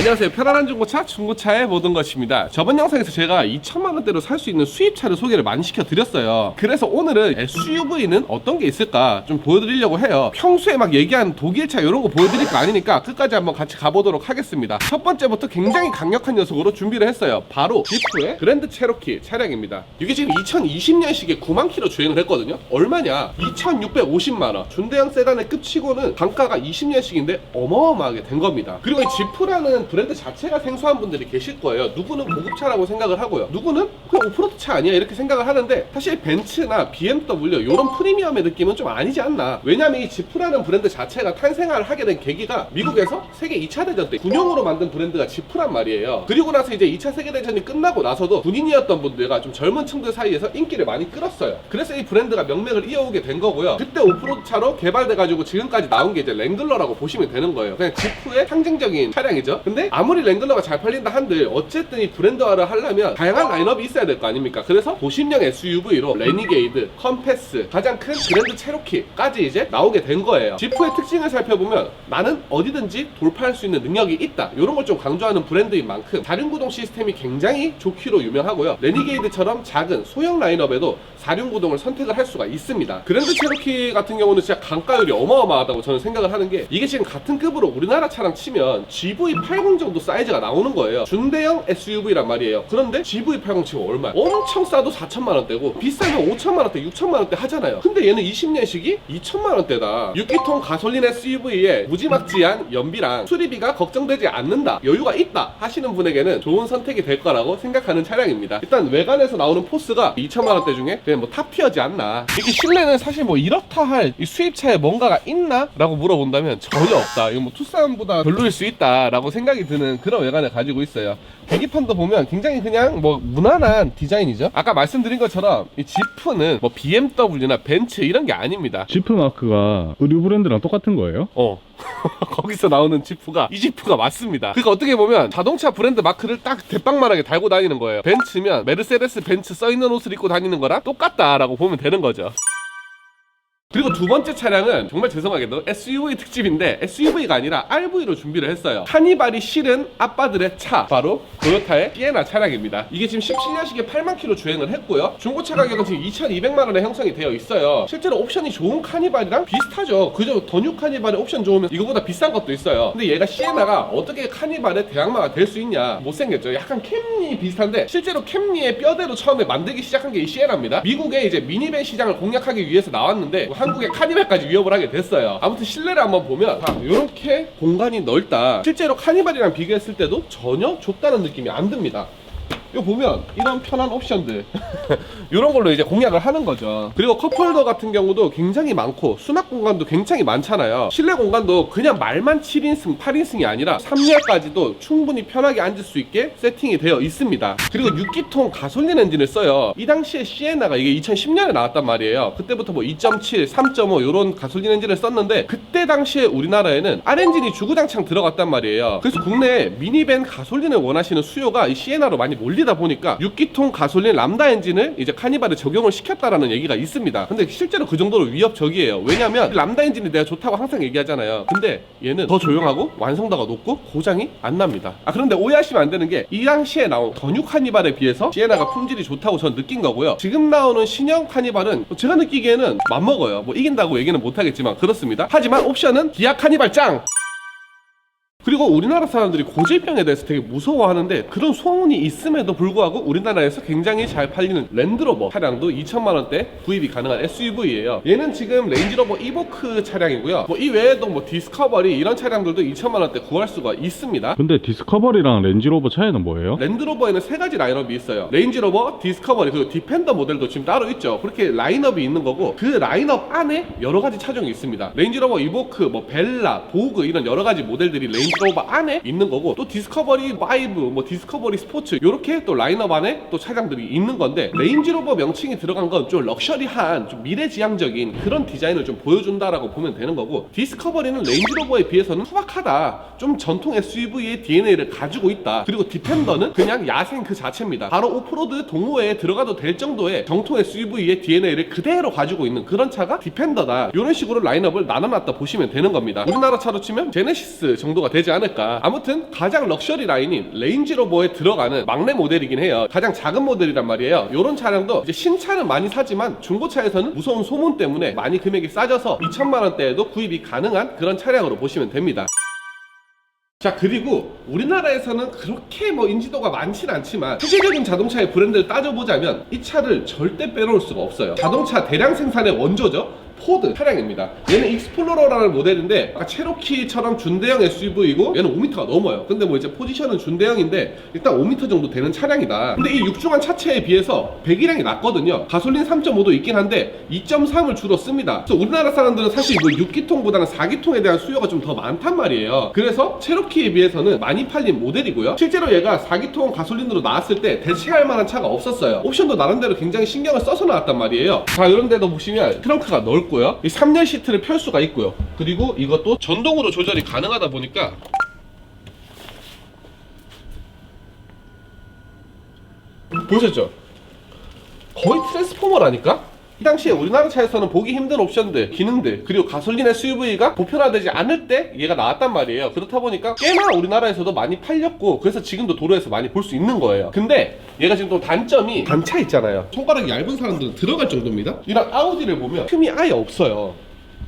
안녕하세요. 편안한 중고차, 중고차의 모든 것입니다. 저번 영상에서 제가 2천만원대로 살 수 있는 수입차를 소개를 많이 시켜드렸어요. 그래서 오늘은 SUV는 어떤 게 있을까 좀 보여드리려고 해요. 평소에 막 얘기한 독일차 이런 거 보여드릴 거 아니니까 끝까지 한번 같이 가보도록 하겠습니다. 첫 번째부터 굉장히 강력한 녀석으로 준비를 했어요. 바로 지프의 그랜드 체로키 차량입니다. 이게 지금 2020년식에 9만 킬로 주행을 했거든요. 얼마냐? 2,650만원. 준대형 세단의 끝치고는 단가가 20년식인데 어마어마하게 된 겁니다. 그리고 이 지프라는 브랜드 자체가 생소한 분들이 계실 거예요. 누구는 고급차라고 생각을 하고요, 누구는 그냥 오프로드 차 아니야 이렇게 생각을 하는데, 사실 벤츠나 BMW 이런 프리미엄의 느낌은 좀 아니지 않나. 왜냐면 이 지프라는 브랜드 자체가 탄생을 하게 된 계기가 미국에서 세계 2차 대전 때 군용으로 만든 브랜드가 지프란 말이에요. 그리고 나서 이제 2차 세계대전이 끝나고 나서도 군인이었던 분들과 좀 젊은 층들 사이에서 인기를 많이 끌었어요. 그래서 이 브랜드가 명맥을 이어오게 된 거고요. 그때 오프로드 차로 개발돼가지고 지금까지 나온 게 이제 랭글러라고 보시면 되는 거예요. 그냥 지프의 상징적인 차량이죠. 근데 아무리 랭글러가 잘 팔린다 한들 어쨌든 이 브랜드화를 하려면 다양한 라인업이 있어야 될 거 아닙니까? 그래서 도심형 SUV로 레니게이드, 컴패스, 가장 큰 그랜드 체로키까지 이제 나오게 된 거예요. 지프의 특징을 살펴보면 나는 어디든지 돌파할 수 있는 능력이 있다, 이런 걸 좀 강조하는 브랜드인 만큼 사륜구동 시스템이 굉장히 좋기로 유명하고요. 레니게이드처럼 작은 소형 라인업에도 사륜구동을 선택을 할 수가 있습니다. 그랜드 체로키 같은 경우는 진짜 강가율이 어마어마하다고 저는 생각을 하는 게, 이게 지금 같은 급으로 우리나라 차랑 치면 GV80 정도 사이즈가 나오는 거예요. 준대형 SUV란 말이에요. 그런데 GV80 지금 얼마야? 엄청 싸도 4천만원대고 비싸면 5천만원대, 6천만원대 하잖아요. 근데 얘는 20년식이 2천만원대다. 6기통 가솔린 SUV에 무지막지한 연비랑 수리비가 걱정되지 않는다, 여유가 있다 하시는 분에게는 좋은 선택이 될 거라고 생각하는 차량입니다. 일단 외관에서 나오는 포스가 2천만원대 중에 그냥 뭐 탑티어지 않나. 이게 실내는 사실 뭐 이렇다 할 이 수입차에 뭔가가 있나? 라고 물어본다면 전혀 없다. 이거 뭐 투싼보다 별로일 수 있다 라고 생각이 드는 그런 외관을 가지고 있어요. 계기판도 보면 굉장히 그냥 뭐 무난한 디자인이죠. 아까 말씀드린 것처럼 이 지프는 뭐 BMW나 벤츠 이런 게 아닙니다. 지프 마크가 의류 브랜드랑 똑같은 거예요? 거기서 나오는 지프가 이 지프가 맞습니다. 그러니까 어떻게 보면 자동차 브랜드 마크를 딱 대빵만하게 달고 다니는 거예요. 벤츠면 메르세데스 벤츠 써있는 옷을 입고 다니는 거랑 똑같다라고 보면 되는 거죠. 그리고 두 번째 차량은 정말 죄송하게도 SUV 특집인데 SUV가 아니라 RV로 준비를 했어요. 카니발이 실은 아빠들의 차, 바로 토요타의 시에나 차량입니다. 이게 지금 17년식에 8만 킬로 주행을 했고요. 중고차 가격은 지금 2,200만원에 형성이 되어 있어요. 실제로 옵션이 좋은 카니발이랑 비슷하죠. 그저 더 뉴 카니발의 옵션 좋으면 이거보다 비싼 것도 있어요. 근데 얘가 시에나가 어떻게 카니발의 대항마가 될 수 있냐, 못생겼죠. 약간 캠리 비슷한데 실제로 캠리의 뼈대로 처음에 만들기 시작한 게 이 시에나입니다. 미국의 이제 미니밴 시장을 공략하기 위해서 나왔는데 한국의 카니발까지 위협을 하게 됐어요. 아무튼 실내를 한번 보면 이렇게 공간이 넓다. 실제로 카니발이랑 비교했을 때도 전혀 좁다는 느낌이 안 듭니다. 이거 보면 이런 편한 옵션들 이런 걸로 이제 공략을 하는 거죠. 그리고 컵홀더 같은 경우도 굉장히 많고 수납 공간도 굉장히 많잖아요. 실내 공간도 그냥 말만 7인승, 8인승이 아니라 3열까지도 충분히 편하게 앉을 수 있게 세팅이 되어 있습니다. 그리고 6기통 가솔린 엔진을 써요. 이 당시에 시에나가 이게 2010년에 나왔단 말이에요. 그때부터 뭐 2.7, 3.5 이런 가솔린 엔진을 썼는데, 그때 당시에 우리나라에는 R엔진이 주구장창 들어갔단 말이에요. 그래서 국내에 미니밴 가솔린을 원하시는 수요가 이 시에나로 많이 몰리다 보니까 6기통 가솔린 람다 엔진을 이제 카니발에 적용을 시켰다라는 얘기가 있습니다. 근데 실제로 그 정도로 위협적이에요. 왜냐면 람다 엔진이 내가 좋다고 항상 얘기하잖아요. 근데 얘는 더 조용하고 완성도가 높고 고장이 안 납니다. 그런데 오해하시면 안 되는 게, 이 당시에 나온 더 뉴 카니발에 비해서 시에나가 품질이 좋다고 전 느낀 거고요. 지금 나오는 신형 카니발은 제가 느끼기에는 맞먹어요. 뭐 이긴다고 얘기는 못하겠지만 그렇습니다. 하지만 옵션은 기아 카니발 짱! 그리고 우리나라 사람들이 고질병에 대해서 되게 무서워하는데, 그런 소문이 있음에도 불구하고 우리나라에서 굉장히 잘 팔리는 랜드로버 차량도 2천만원대 구입이 가능한 SUV예요. 얘는 지금 레인지로버 이보크 차량이고요. 뭐 이 외에도 뭐 디스커버리 이런 차량들도 2천만원대 구할 수가 있습니다. 근데 디스커버리랑 렌지로버 차이는 뭐예요? 랜드로버에는 세 가지 라인업이 있어요. 레인지로버, 디스커버리, 그리고 디펜더 모델도 지금 따로 있죠. 그렇게 라인업이 있는 거고, 그 라인업 안에 여러 가지 차종이 있습니다. 레인지로버 이보크, 뭐 벨라, 보그 이런 여러 가지 모델들이 레인지로버 안에 있는 거고, 또 디스커버리 5, 뭐 디스커버리 스포츠 이렇게 또 라인업 안에 또 차량들이 있는 건데, 레인지로버 명칭이 들어간 건 좀 럭셔리한, 좀 미래지향적인 그런 디자인을 좀 보여준다라고 보면 되는 거고, 디스커버리는 레인지로버에 비해서는 투박하다, 좀 전통 SUV의 DNA를 가지고 있다. 그리고 디펜더는 그냥 야생 그 자체입니다. 바로 오프로드 동호회에 들어가도 될 정도의 정통 SUV의 DNA를 그대로 가지고 있는 그런 차가 디펜더다. 이런 식으로 라인업을 나눠놨다 보시면 되는 겁니다. 우리나라 차로 치면 제네시스 정도가 되지 되지 않을까. 아무튼 가장 럭셔리 라인인 레인지로버에 들어가는 막내 모델이긴 해요. 가장 작은 모델이란 말이에요. 이런 차량도 이제 신차는 많이 사지만 중고차에서는 무서운 소문 때문에 많이 금액이 싸져서 2천만 원대에도 구입이 가능한 그런 차량으로 보시면 됩니다. 자, 그리고 우리나라에서는 그렇게 뭐 인지도가 많진 않지만 세계적인 자동차의 브랜드를 따져보자면 이 차를 절대 빼놓을 수가 없어요. 자동차 대량 생산의 원조죠. 포드 차량입니다. 얘는 익스플로러라는 모델인데 아까 체로키처럼 준대형 SUV이고 얘는 5m가 넘어요. 근데 뭐 이제 포지션은 준대형인데 일단 5m 정도 되는 차량이다. 근데 이 육중한 차체에 비해서 배기량이 낮거든요. 가솔린 3.5도 있긴 한데 2.3을 주로 씁니다. 그래서 우리나라 사람들은 사실 이거 6기통보다는 4기통에 대한 수요가 좀 더 많단 말이에요. 그래서 체로키에 비해서는 많이 팔린 모델이고요. 실제로 얘가 4기통 가솔린으로 나왔을 때 대체할 만한 차가 없었어요. 옵션도 나름대로 굉장히 신경을 써서 나왔단 말이에요. 자, 이런 데도 보시면 트렁크가 넓고요. 이 3열 시트를 펼 수가 있고요. 그리고 이것도 전동으로 조절이 가능하다 보니까 보셨죠? 거의 트랜스포머라니까? 이 당시에 우리나라 차에서는 보기 힘든 옵션들, 기능들, 그리고 가솔린 SUV가 보편화되지 않을 때 얘가 나왔단 말이에요. 그렇다 보니까 꽤나 우리나라에서도 많이 팔렸고 그래서 지금도 도로에서 많이 볼 수 있는 거예요. 근데 얘가 지금 또 단점이 단차 있잖아요. 손가락이 얇은 사람들은 들어갈 정도입니다. 이런 아우디를 보면 틈이 아예 없어요.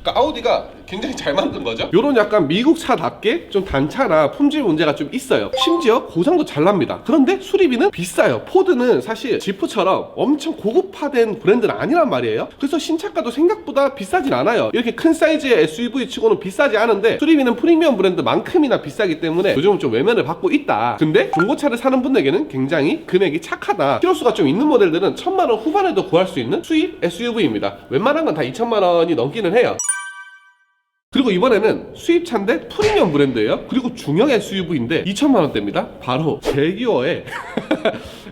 그러니까 아우디가 굉장히 잘 만든 거죠. 요런 약간 미국 차답게 좀 단차나 품질 문제가 좀 있어요. 심지어 고장도 잘 납니다. 그런데 수리비는 비싸요. 포드는 사실 지프처럼 엄청 고급화된 브랜드는 아니란 말이에요. 그래서 신차가도 생각보다 비싸진 않아요. 이렇게 큰 사이즈의 SUV 치고는 비싸지 않은데 수리비는 프리미엄 브랜드만큼이나 비싸기 때문에 요즘은 좀 외면을 받고 있다. 근데 중고차를 사는 분에게는 굉장히 금액이 착하다. 키로수가 좀 있는 모델들은 1000만 원 후반에도 구할 수 있는 수입 SUV입니다. 웬만한 건 다 2000만 원이 넘기는 해요. 그리고 이번에는 수입차인데 프리미엄 브랜드예요. 그리고 중형 SUV인데 2천만 원대입니다. 바로 제규어의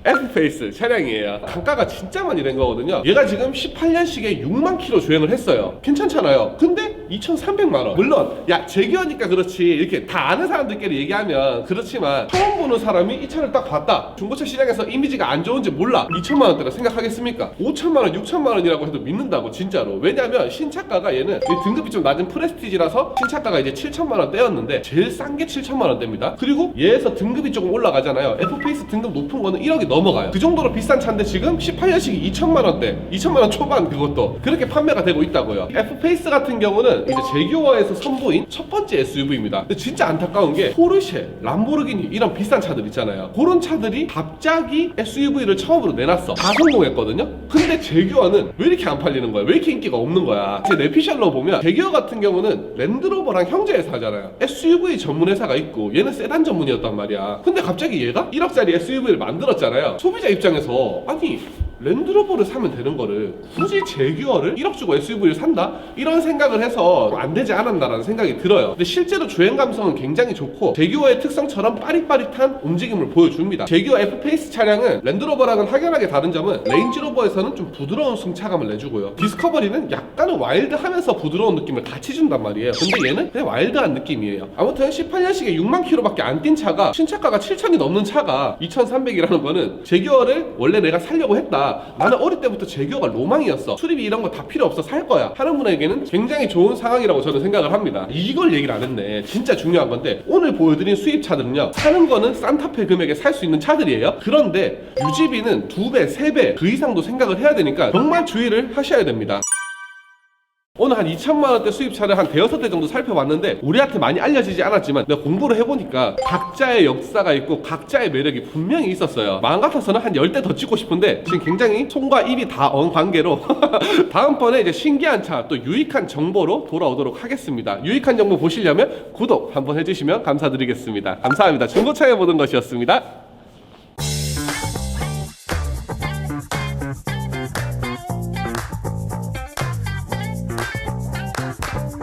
F페이스 차량이에요. 단가가 진짜 많이 된 거거든요. 얘가 지금 18년식에 6만 킬로 주행을 했어요. 괜찮잖아요. 근데 2,300만 원. 물론 야 제규어니까 그렇지 이렇게 다 아는 사람들끼리 얘기하면 그렇지만 처음 보는 사람이 이 차를 딱 봤다. 중고차 시장에서 이미지가 안 좋은지 몰라. 2천만 원대라 생각하겠습니까? 5천만 원, 6천만 원이라고 해도 믿는다고 진짜로. 왜냐면 신차가가 얘는 등급이 좀 낮은 프레스티지라서 신차가가 이제 7천만 원대였는데 제일 싼 게 7천만 원대입니다. 그리고 얘에서 등급이 조금 올라가잖아요. F페이스 등급 높은 거는 1억이 넘어가요. 그 정도로 비싼 차인데 지금 18년식이 2천만 원대, 2천만 원 초반 그것도 그렇게 판매가 되고 있다고요. F페이스 같은 경우는 이제 제규어에서 선보인 첫 번째 SUV입니다. 근데 진짜 안타까운 게 포르쉐, 람보르기니 이런 비싼 차들 있잖아요. 그런 차들이 갑자기 SUV를 처음으로 내놨어. 다 성공했거든요. 근데 제규어는 왜 이렇게 안 팔리는 거야? 왜 이렇게 인기가 없는 거야? 제 내피셜로 보면 제규어 같은 경우는 랜드로버랑 형제 회사잖아요. SUV 전문 회사가 있고 얘는 세단 전문이었단 말이야. 근데 갑자기 얘가 1억짜리 SUV를 만들었잖아요. 소비자 입장에서 아니 랜드로버를 사면 되는 거를 굳이 제규어를 1억 주고 SUV를 산다? 이런 생각을 해서 안 되지 않았나라는 생각이 들어요. 근데 실제로 주행 감성은 굉장히 좋고 제규어의 특성처럼 빠릿빠릿한 움직임을 보여줍니다. 제규어 F페이스 차량은 랜드로버랑은 확연하게 다른 점은 레인지로버에서는 좀 부드러운 승차감을 내주고요. 디스커버리는 약간은 와일드하면서 부드러운 느낌을 같이 준단 말이에요. 근데 얘는 그냥 와일드한 느낌이에요. 아무튼 18년식에 6만 킬로밖에 안 뛴 차가 신차가가 7천이 넘는 차가 2,300이라는 거는 제규어를 원래 내가 살려고 했다. 나는 어릴 때부터 제규어가 로망이었어. 수리비 이런 거 다 필요 없어 살 거야 하는 분에게는 굉장히 좋은 상황이라고 저는 생각을 합니다. 이걸 얘기를 안 했네. 진짜 중요한 건데 오늘 보여드린 수입차들은요 사는 거는 산타페 금액에 살 수 있는 차들이에요. 그런데 유지비는 2배, 3배 그 이상도 생각을 해야 되니까 정말 주의를 하셔야 됩니다. 오늘 한 2천만 원대 수입차를 한 대여섯 대 정도 살펴봤는데 우리한테 많이 알려지지 않았지만 내가 공부를 해보니까 각자의 역사가 있고 각자의 매력이 분명히 있었어요. 마음 같아서는 한 10대 더 찍고 싶은데 지금 굉장히 손과 입이 다 언 관계로 다음번에 이제 신기한 차 또 유익한 정보로 돌아오도록 하겠습니다. 유익한 정보 보시려면 구독 한번 해주시면 감사드리겠습니다. 감사합니다. 중고차에 보던 것이었습니다.